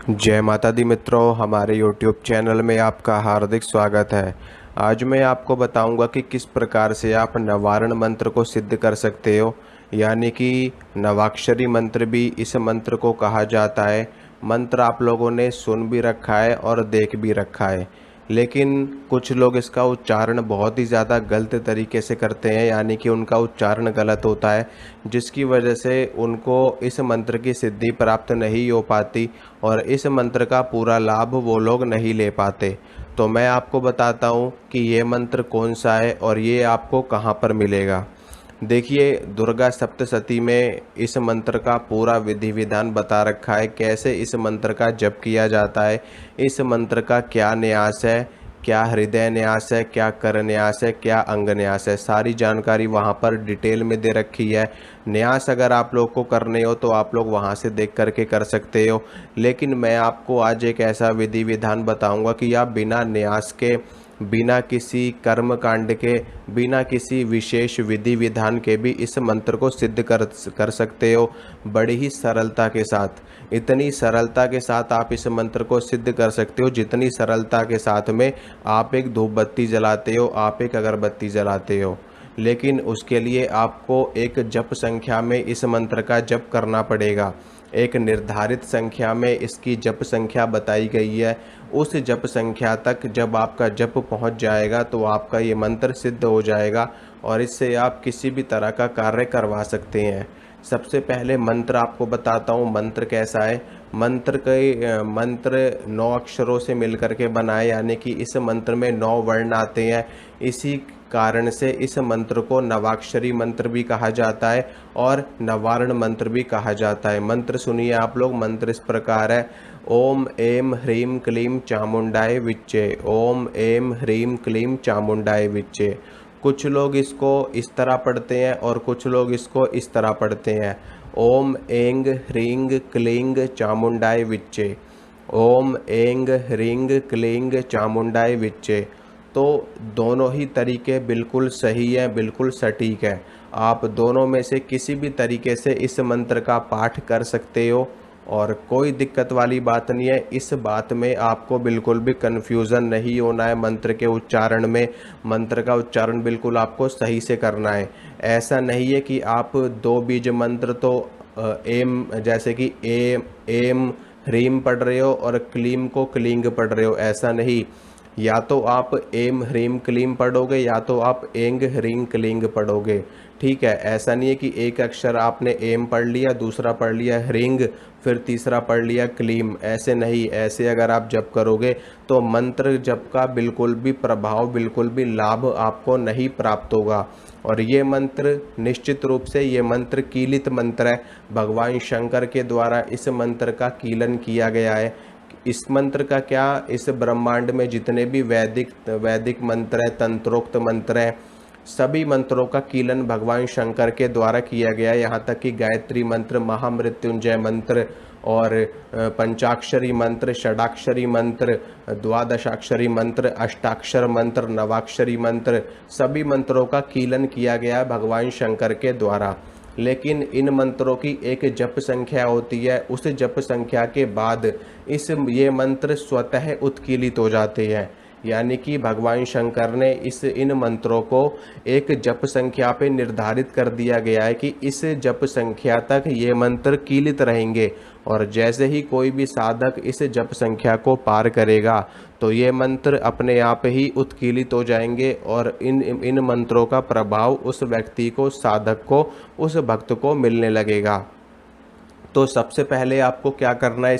जय माता दी मित्रों, हमारे YouTube चैनल में आपका हार्दिक स्वागत है। आज मैं आपको बताऊंगा कि किस प्रकार से आप नवारण मंत्र को सिद्ध कर सकते हो, यानी कि नवाक्षरी मंत्र भी इस मंत्र को कहा जाता है। मंत्र आप लोगों ने सुन भी रखा है और देख भी रखा है, लेकिन कुछ लोग इसका उच्चारण बहुत ही ज़्यादा गलत तरीके से करते हैं, यानी कि उनका उच्चारण गलत होता है, जिसकी वजह से उनको इस मंत्र की सिद्धि प्राप्त नहीं हो पाती और इस मंत्र का पूरा लाभ वो लोग नहीं ले पाते। तो मैं आपको बताता हूँ कि ये मंत्र कौन सा है और ये आपको कहाँ पर मिलेगा। देखिए, दुर्गा सप्तशती में इस मंत्र का पूरा विधि विधान बता रखा है, कैसे इस मंत्र का जप किया जाता है, इस मंत्र का क्या न्यास है, क्या हृदय न्यास है, क्या कर न्यास है, क्या अंग न्यास है, सारी जानकारी वहाँ पर डिटेल में दे रखी है। न्यास अगर आप लोग को करने हो तो आप लोग वहाँ से देख करके कर सकते हो, लेकिन मैं आपको आज एक ऐसा विधि विधान बताऊंगा कि आप बिना न्यास के, बिना किसी कर्म कांड के, बिना किसी विशेष विधि विधान के भी इस मंत्र को सिद्ध कर सकते हो, बड़ी ही सरलता के साथ। इतनी सरलता के साथ आप इस मंत्र को सिद्ध कर सकते हो जितनी सरलता के साथ में आप एक धूप बत्ती जलाते हो, आप एक अगरबत्ती जलाते हो। लेकिन उसके लिए आपको एक जप संख्या में इस मंत्र का जप करना पड़ेगा। एक निर्धारित संख्या में इसकी जप संख्या बताई गई है। उस जप संख्या तक जब आपका जप पहुंच जाएगा तो आपका ये मंत्र सिद्ध हो जाएगा और इससे आप किसी भी तरह का कार्य करवा सकते हैं। सबसे पहले मंत्र आपको बताता हूँ मंत्र कैसा है। मंत्र 9 अक्षरों से मिलकर के बनाए, यानी कि इस मंत्र में 9 वर्ण आते हैं। इसी कारण से इस मंत्र को नवाक्षरी मंत्र भी कहा जाता है और नवारण मंत्र भी कहा जाता है। मंत्र सुनिए आप लोग। मंत्र इस प्रकार है: ओम ऐं ह्रीं क्लीं चामुंडाय विच्चे। ओम ऐं ह्रीं क्लीं चामुंडाय विच्चे। कुछ लोग इसको इस तरह पढ़ते हैं और कुछ लोग इसको इस तरह पढ़ते हैं: ओम ऐं ह्रीं क्लीं चामुंडाय विच्चे। ओम ऐं ह्रीं क्लीं चामुंडाय विच्चे। तो दोनों ही तरीके बिल्कुल सही है, बिल्कुल सटीक है। आप दोनों में से किसी भी तरीके से इस मंत्र का पाठ कर सकते हो और कोई दिक्कत वाली बात नहीं है। इस बात में आपको बिल्कुल भी कन्फ्यूज़न नहीं होना है मंत्र के उच्चारण में। मंत्र का उच्चारण बिल्कुल आपको सही से करना है। ऐसा नहीं है कि आप 2 बीज मंत्र तो एम, जैसे कि एम ह्रीम पढ़ रहे हो और क्लीम को क्लींग पढ़ रहे हो, ऐसा नहीं। या तो आप एम ह्रीम क्लीम पढ़ोगे या तो आप एंग ह्रीं क्लींग पढ़ोगे, ठीक है। ऐसा नहीं है कि एक अक्षर आपने एम पढ़ लिया, दूसरा पढ़ लिया ह्रींग, फिर तीसरा पढ़ लिया क्लीम, ऐसे नहीं। ऐसे अगर आप जप करोगे तो मंत्र जप का बिल्कुल भी प्रभाव, बिल्कुल भी लाभ आपको नहीं प्राप्त होगा। और ये मंत्र निश्चित रूप से ये मंत्र कीलित मंत्र है। भगवान शंकर के द्वारा इस मंत्र का कीलन किया गया है। इस मंत्र का क्या, इस ब्रह्मांड में जितने भी वैदिक मंत्र हैं, तंत्रोक्त मंत्र हैं, सभी मंत्रों का कीलन भगवान शंकर के द्वारा किया गया है। यहाँ तक कि गायत्री मंत्र, महामृत्युंजय मंत्र और पंचाक्षरी मंत्र, षडाक्षरी मंत्र, द्वादशाक्षरी मंत्र, अष्टाक्षर मंत्र, नवाक्षरी मंत्र, सभी मंत्रों का कीलन किया गया है भगवान शंकर के द्वारा। लेकिन इन मंत्रों की एक जप संख्या होती है। उस जप संख्या के बाद ये मंत्र स्वतः उत्कीलित हो जाते हैं, यानी कि भगवान शंकर ने इन मंत्रों को एक जप संख्या पे निर्धारित कर दिया गया है कि इस जप संख्या तक ये मंत्र कीलित रहेंगे और जैसे ही कोई भी साधक इस जप संख्या को पार करेगा तो ये मंत्र अपने आप ही उत्कीलित हो जाएंगे और इन मंत्रों का प्रभाव उस व्यक्ति को, साधक को, उस भक्त को मिलने लगेगा। तो सबसे पहले आपको क्या करना है,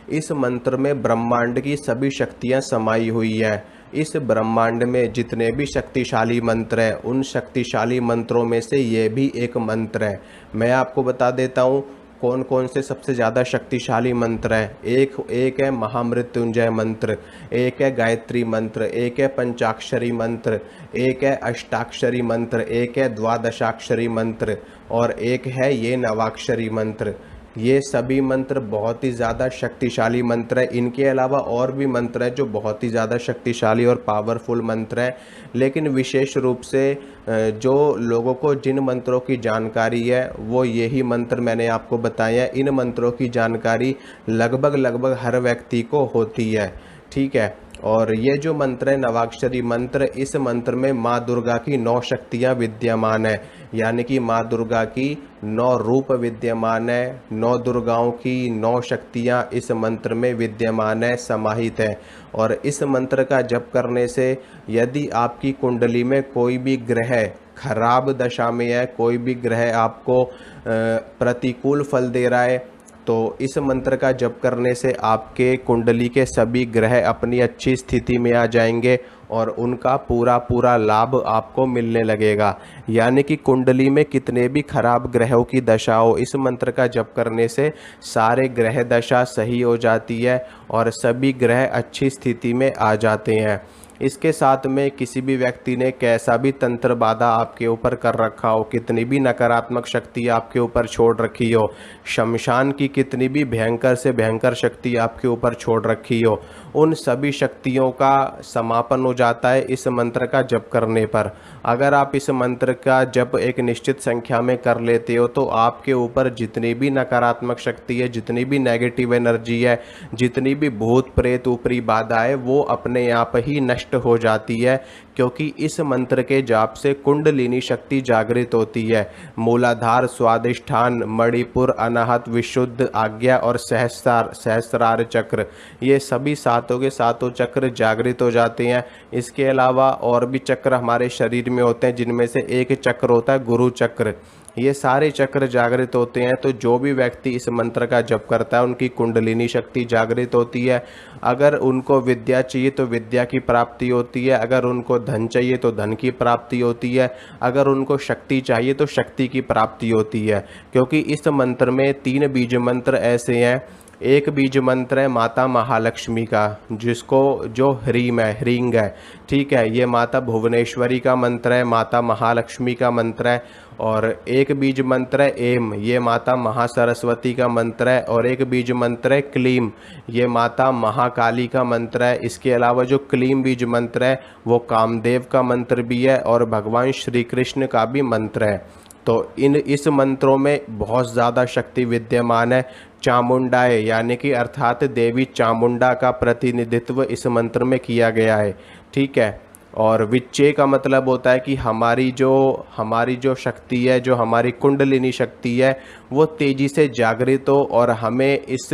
इस मंत्र में ब्रह्मांड की सभी शक्तियां समाई हुई है। इस ब्रह्मांड में जितने भी शक्तिशाली मंत्र हैं, उन शक्तिशाली मंत्रों में से ये भी एक मंत्र है। मैं आपको बता देता हूँ कौन कौन से सबसे ज़्यादा शक्तिशाली मंत्र हैं। एक है महामृत्युंजय मंत्र, एक है गायत्री मंत्र, एक है पंचाक्षरी मंत्र, एक है अष्टाक्षरी मंत्र, एक है द्वादशाक्षरी मंत्र और एक है ये नवाक्षरी मंत्र। ये सभी मंत्र बहुत ही ज़्यादा शक्तिशाली मंत्र है। इनके अलावा और भी मंत्र हैं जो बहुत ही ज़्यादा शक्तिशाली और पावरफुल मंत्र हैं, लेकिन विशेष रूप से जो लोगों को जिन मंत्रों की जानकारी है वो यही मंत्र मैंने आपको बताए हैं। इन मंत्रों की जानकारी लगभग हर व्यक्ति को होती है, ठीक है। और ये जो मंत्र है नवाक्षरी मंत्र, इस मंत्र में माँ दुर्गा की 9 शक्तियाँ विद्यमान है, यानी कि माँ दुर्गा की 9 रूप विद्यमान है। 9 दुर्गाओं की 9 शक्तियाँ इस मंत्र में विद्यमान है, समाहित है। और इस मंत्र का जप करने से यदि आपकी कुंडली में कोई भी ग्रह खराब दशा में है, कोई भी ग्रह आपको प्रतिकूल फल दे रहा है, तो इस मंत्र का जप करने से आपके कुंडली के सभी ग्रह अपनी अच्छी स्थिति में आ जाएंगे और उनका पूरा लाभ आपको मिलने लगेगा। यानी कि कुंडली में कितने भी खराब ग्रहों की दशा हो, इस मंत्र का जप करने से सारे ग्रह दशा सही हो जाती है और सभी ग्रह अच्छी स्थिति में आ जाते हैं। इसके साथ में किसी भी व्यक्ति ने कैसा भी तंत्र बाधा आपके ऊपर कर रखा हो, कितनी भी नकारात्मक शक्ति आपके ऊपर छोड़ रखी हो, शमशान की कितनी भी भयंकर से भयंकर शक्ति आपके ऊपर छोड़ रखी हो, उन सभी शक्तियों का समापन हो जाता है इस मंत्र का जप करने पर। अगर आप इस मंत्र का जप एक निश्चित संख्या में कर लेते हो तो आपके ऊपर जितनी भी नकारात्मक शक्ति है, जितनी भी नेगेटिव एनर्जी है, जितनी भी भूत प्रेत ऊपरी बाधा है, वो अपने आप ही नष्ट हो जाती है, क्योंकि इस मंत्र के जाप से कुंडलिनी शक्ति जागृत होती है। मूलाधार, स्वादिष्ठान, मणिपुर, अनाहत, विशुद्ध, आज्ञा और सहस्रार चक्र, ये सभी सातों के सातों चक्र जागृत हो जाते हैं। इसके अलावा और भी चक्र हमारे शरीर में होते हैं, जिनमें से एक चक्र होता है गुरु चक्र। ये सारे चक्र जागृत होते हैं। तो जो भी व्यक्ति इस मंत्र का जप करता है उनकी कुंडलिनी शक्ति जागृत होती है। अगर उनको विद्या चाहिए तो विद्या की प्राप्ति होती है, अगर उनको धन चाहिए तो धन की प्राप्ति होती है, अगर उनको शक्ति चाहिए तो शक्ति की प्राप्ति होती है। क्योंकि इस मंत्र में 3 बीज मंत्र ऐसे हैं। एक बीज मंत्र है माता महालक्ष्मी का, जिसको जो ह्रीम है, ह्रींग है, ठीक है। ये माता भुवनेश्वरी का मंत्र है, माता महालक्ष्मी का मंत्र है। और एक बीज मंत्र है एम, ये माता महासरस्वती का मंत्र है। और एक बीज मंत्र है क्लीम, ये माता महाकाली का मंत्र है। इसके अलावा जो क्लीम बीज मंत्र है वो कामदेव का मंत्र भी है और भगवान श्री कृष्ण का भी मंत्र है। तो इस मंत्रों में बहुत ज़्यादा शक्ति विद्यमान है। चामुंडाए यानी कि अर्थात देवी चामुंडा का प्रतिनिधित्व इस मंत्र में किया गया है, ठीक है। और विच्चे का मतलब होता है कि हमारी जो शक्ति है, जो हमारी कुंडलिनी शक्ति है, वो तेज़ी से जागृत हो और हमें इस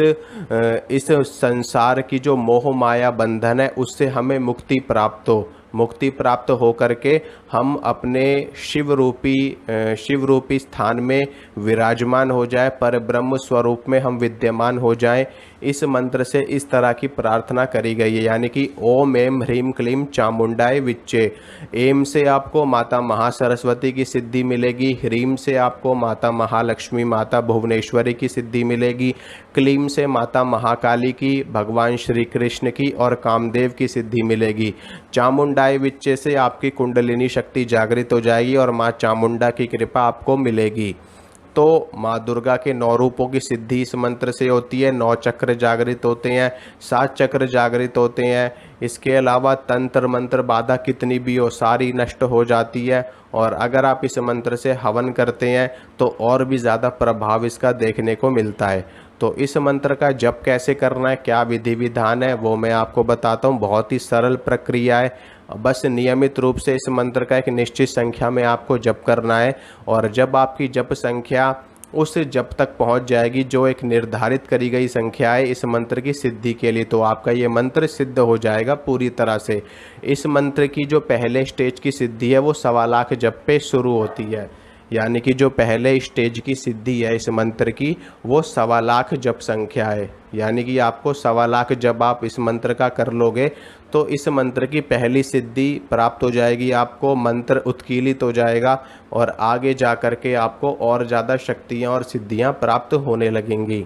संसार की जो मोह माया बंधन है उससे हमें मुक्ति प्राप्त हो। मुक्ति प्राप्त हो करके हम अपने शिव रूपी स्थान में विराजमान हो जाए, पर ब्रह्म स्वरूप में हम विद्यमान हो जाएं। इस मंत्र से इस तरह की प्रार्थना करी गई है, यानी कि ओम एम ह्रीम क्लीम चामुंडाए विच्चे। एम से आपको माता महासरस्वती की सिद्धि मिलेगी, ह्रीम से आपको माता महालक्ष्मी माता भुवनेश्वरी की सिद्धि मिलेगी, क्लीम से माता महाकाली की, भगवान श्री कृष्ण की और कामदेव की सिद्धि मिलेगी। चामुंडाए विच्चे से आपकी कुंडलिनी शक्ति जागृत हो जाएगी और माँ चामुंडा की कृपा आपको मिलेगी। तो माँ दुर्गा के 9 रूपों की सिद्धि इस मंत्र से होती है। 9 चक्र जागृत होते हैं, 7 चक्र जागृत होते हैं। इसके अलावा तंत्र मंत्र बाधा कितनी भी हो सारी नष्ट हो जाती है। और अगर आप इस मंत्र से हवन करते हैं तो और भी ज़्यादा प्रभाव इसका देखने को मिलता है। तो इस मंत्र का जप कैसे करना है, क्या विधि विधान है, वो मैं आपको बताता हूँ। बहुत ही सरल प्रक्रिया है। बस नियमित रूप से इस मंत्र का एक निश्चित संख्या में आपको जप करना है। और जब आपकी जप संख्या उस जप तक पहुंच जाएगी जो एक निर्धारित करी गई संख्या है इस मंत्र की सिद्धि के लिए, तो आपका ये मंत्र सिद्ध हो जाएगा पूरी तरह से। इस मंत्र की जो पहले स्टेज की सिद्धि है वो 1.25 लाख जप पे शुरू होती है। यानी कि जो पहले स्टेज की सिद्धि है इस मंत्र की वो 1.25 लाख जप संख्या है। यानी कि आपको 1.25 लाख जब आप इस मंत्र का कर लोगे तो इस मंत्र की पहली सिद्धि प्राप्त हो जाएगी आपको, मंत्र उत्कीलित हो जाएगा और आगे जा कर के आपको और ज़्यादा शक्तियाँ और सिद्धियाँ प्राप्त होने लगेंगी।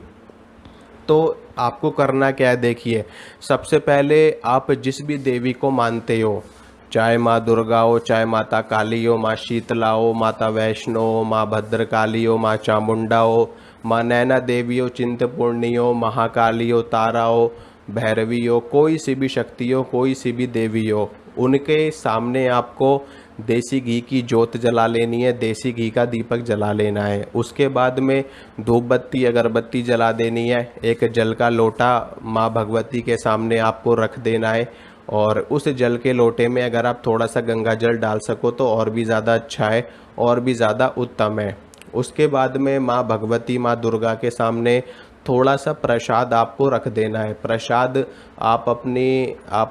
तो आपको करना क्या है, देखिए, सबसे पहले आप जिस भी देवी को मानते हो, चाहे माँ दुर्गा हो, चाहे माता काली हो, माँ शीतला हो, माता वैष्णो हो, माँ भद्रकाली हो, माँ चामुंडा हो, माँ नैना देवी हो, चिंतपूर्णी हो, महाकाली हो, तारा हो, भैरवी हो, कोई सी भी शक्ति हो, कोई सी भी देवी हो, उनके सामने आपको देसी घी की जोत जला लेनी है, देसी घी का दीपक जला लेना है। उसके बाद में धूप बत्ती अगरबत्ती जला देनी है। एक जल का लोटा माँ भगवती के सामने आपको रख देना है और उस जल के लोटे में अगर आप थोड़ा सा गंगा जल डाल सको तो और भी ज़्यादा अच्छा है, और भी ज़्यादा उत्तम है। उसके बाद में माँ भगवती माँ दुर्गा के सामने थोड़ा सा प्रसाद आपको रख देना है। प्रसाद आप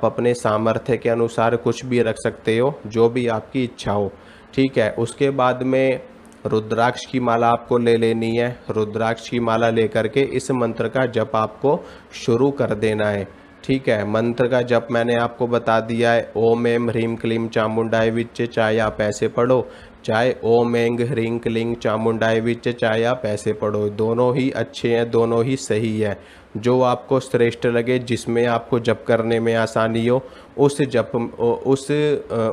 अपने सामर्थ्य के अनुसार कुछ भी रख सकते हो, जो भी आपकी इच्छा हो, ठीक है। उसके बाद में रुद्राक्ष की माला आपको ले लेनी है। रुद्राक्ष की माला लेकर के इस मंत्र का जप आपको शुरू कर देना है, ठीक है। मंत्र का जप मैंने आपको बता दिया है, ओम एम ह्रीम क्लीम चामुंडाय विच्चे, चाहे आप ऐसे पढ़ो, चाहे ओम एंग ह्रीं क्लीं चामुंडाय विच्चे, चाहे आप ऐसे पढ़ो। दोनों ही अच्छे हैं, दोनों ही सही है। जो आपको श्रेष्ठ लगे, जिसमें आपको जप करने में आसानी हो, उस जप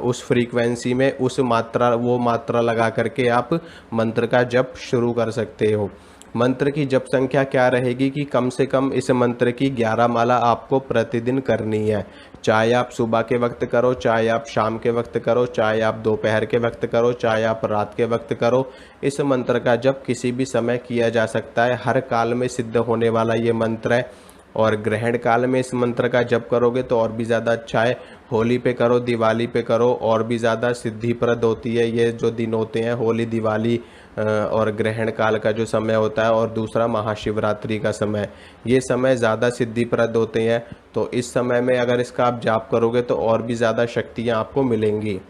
उस फ्रीक्वेंसी में वो मात्रा लगा करके आप मंत्र का जप शुरू कर सकते हो। मंत्र की जप संख्या क्या रहेगी कि कम से कम इस मंत्र की 11 माला आपको प्रतिदिन करनी है। चाहे आप सुबह के वक्त करो, चाहे आप शाम के वक्त करो, चाहे आप दोपहर के वक्त करो, चाहे आप रात के वक्त करो। इस मंत्र का जप किसी भी समय किया जा सकता है, हर काल में सिद्ध होने वाला ये मंत्र है। और ग्रहण काल में इस मंत्र का जप करोगे तो और भी ज़्यादा अच्छा है। होली पे करो, दिवाली पे करो, और भी ज़्यादा सिद्धिप्रद होती है। ये जो दिन होते हैं होली, दिवाली और ग्रहण काल का जो समय होता है, और दूसरा महाशिवरात्रि का समय, ये समय ज़्यादा सिद्धिप्रद होते हैं। तो इस समय में अगर इसका आप जाप करोगे तो और भी ज़्यादा शक्तियाँ आपको मिलेंगी।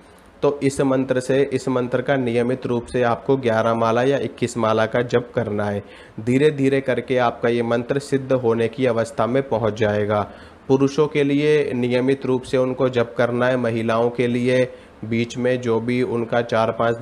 तो इस मंत्र का नियमित रूप से आपको 11 माला या 21 माला का जप करना है। धीरे धीरे करके आपका ये मंत्र सिद्ध होने की अवस्था में पहुंच जाएगा। पुरुषों के लिए नियमित रूप से उनको जप करना है। महिलाओं के लिए बीच में जो भी उनका 4-5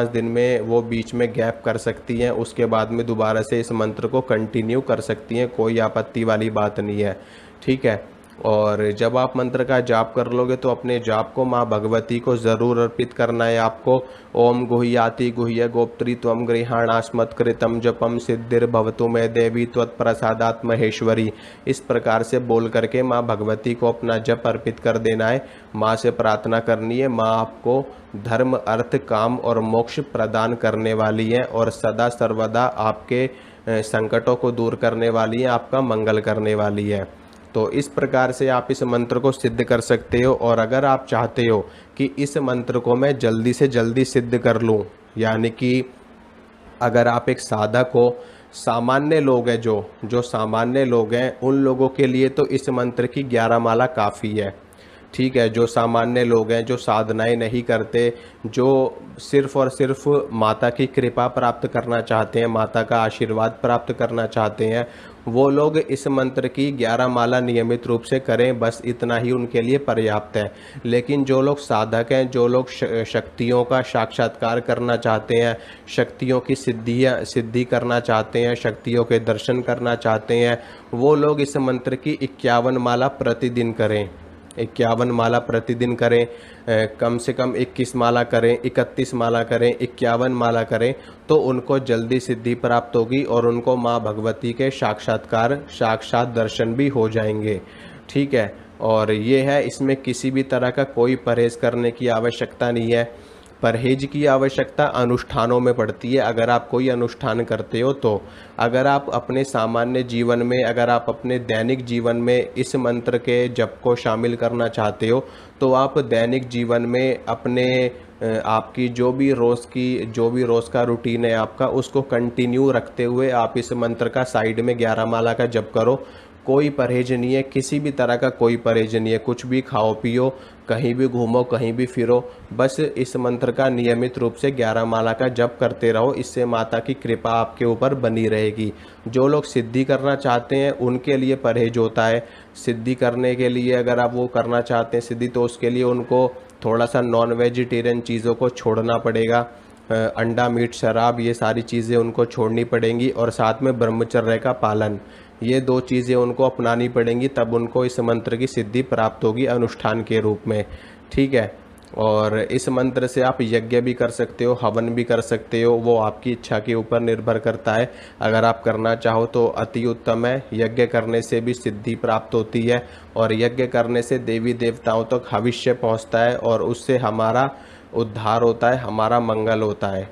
दिन में वो बीच में गैप कर सकती हैं, उसके बाद में दोबारा से इस मंत्र को कंटिन्यू कर सकती हैं, कोई आपत्ति वाली बात नहीं है, ठीक है। और जब आप मंत्र का जाप कर लोगे तो अपने जाप को माँ भगवती को ज़रूर अर्पित करना है आपको। ओम गुह्याति गुह्य गोप्त्री त्वं गृहाणास्मत्कृतं जपम सिद्धिर्भवतु मे देवी त्वत्प्रसादात् महेश्वरी, इस प्रकार से बोल करके माँ भगवती को अपना जप अर्पित कर देना है। माँ से प्रार्थना करनी है, माँ आपको धर्म अर्थ काम और मोक्ष प्रदान करने वाली है और सदा सर्वदा आपके संकटों को दूर करने वाली है, आपका मंगल करने वाली है। तो इस प्रकार से आप इस मंत्र को सिद्ध कर सकते हो। और अगर आप चाहते हो कि इस मंत्र को मैं जल्दी से जल्दी सिद्ध कर लूँ, यानी कि अगर आप एक साधक हो, सामान्य लोग हैं, जो सामान्य लोग हैं, उन लोगों के लिए तो इस मंत्र की 11 माला काफ़ी है, ठीक है। जो सामान्य लोग हैं, जो साधनाएं नहीं करते, जो सिर्फ और सिर्फ माता की कृपा प्राप्त करना चाहते हैं, माता का आशीर्वाद प्राप्त करना चाहते हैं, वो लोग इस मंत्र की 11 माला नियमित रूप से करें, बस इतना ही उनके लिए पर्याप्त है। लेकिन जो लोग साधक हैं, जो लोग शक्तियों का साक्षात्कार करना चाहते हैं, शक्तियों की सिद्धि करना चाहते हैं, शक्तियों के दर्शन करना चाहते हैं, वो लोग इस मंत्र की 51 माला प्रतिदिन करें। 51 माला प्रतिदिन करें, कम से कम 21 माला करें, 31 माला करें, 51 माला करें, तो उनको जल्दी सिद्धि प्राप्त होगी और उनको माँ भगवती के साक्षात दर्शन भी हो जाएंगे, ठीक है। और ये है, इसमें किसी भी तरह का कोई परहेज करने की आवश्यकता नहीं है। परहेज की आवश्यकता अनुष्ठानों में पड़ती है। अगर आप कोई अनुष्ठान करते हो तो अगर आप अपने सामान्य जीवन में, अगर आप अपने दैनिक जीवन में इस मंत्र के जप को शामिल करना चाहते हो, तो आप दैनिक जीवन में अपने आपकी जो भी रोज़ का रूटीन है आपका, उसको कंटिन्यू रखते हुए आप इस मंत्र का साइड में 11 माला का जप करो। कोई परहेज नहीं है, किसी भी तरह का कोई परहेज नहीं है। कुछ भी खाओ पियो, कहीं भी घूमो, कहीं भी फिरो, बस इस मंत्र का नियमित रूप से 11 माला का जप करते रहो। इससे माता की कृपा आपके ऊपर बनी रहेगी। जो लोग सिद्धि करना चाहते हैं उनके लिए परहेज होता है। सिद्धि करने के लिए अगर आप वो करना चाहते हैं सिद्धि, तो उसके लिए उनको थोड़ा सा नॉन वेजिटेरियन चीज़ों को छोड़ना पड़ेगा। अंडा, मीट, शराब, ये सारी चीज़ें उनको छोड़नी पड़ेंगी और साथ में ब्रह्मचर्य का पालन, ये 2 चीज़ें उनको अपनानी पड़ेंगी, तब उनको इस मंत्र की सिद्धि प्राप्त होगी अनुष्ठान के रूप में, ठीक है। और इस मंत्र से आप यज्ञ भी कर सकते हो, हवन भी कर सकते हो, वो आपकी इच्छा के ऊपर निर्भर करता है। अगर आप करना चाहो तो अति उत्तम है। यज्ञ करने से भी सिद्धि प्राप्त होती है और यज्ञ करने से देवी देवताओं तक भविष्य पहुंचता है और उससे हमारा उद्धार होता है, हमारा मंगल होता है।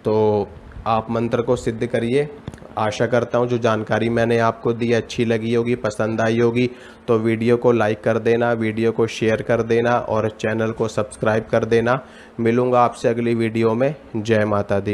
तो आप मंत्र को सिद्ध करिए। आशा करता हूँ जो जानकारी मैंने आपको दी अच्छी लगी होगी, पसंद आई होगी। तो वीडियो को लाइक कर देना, वीडियो को शेयर कर देना और चैनल को सब्सक्राइब कर देना। मिलूँगा आपसे अगली वीडियो में। जय माता दी।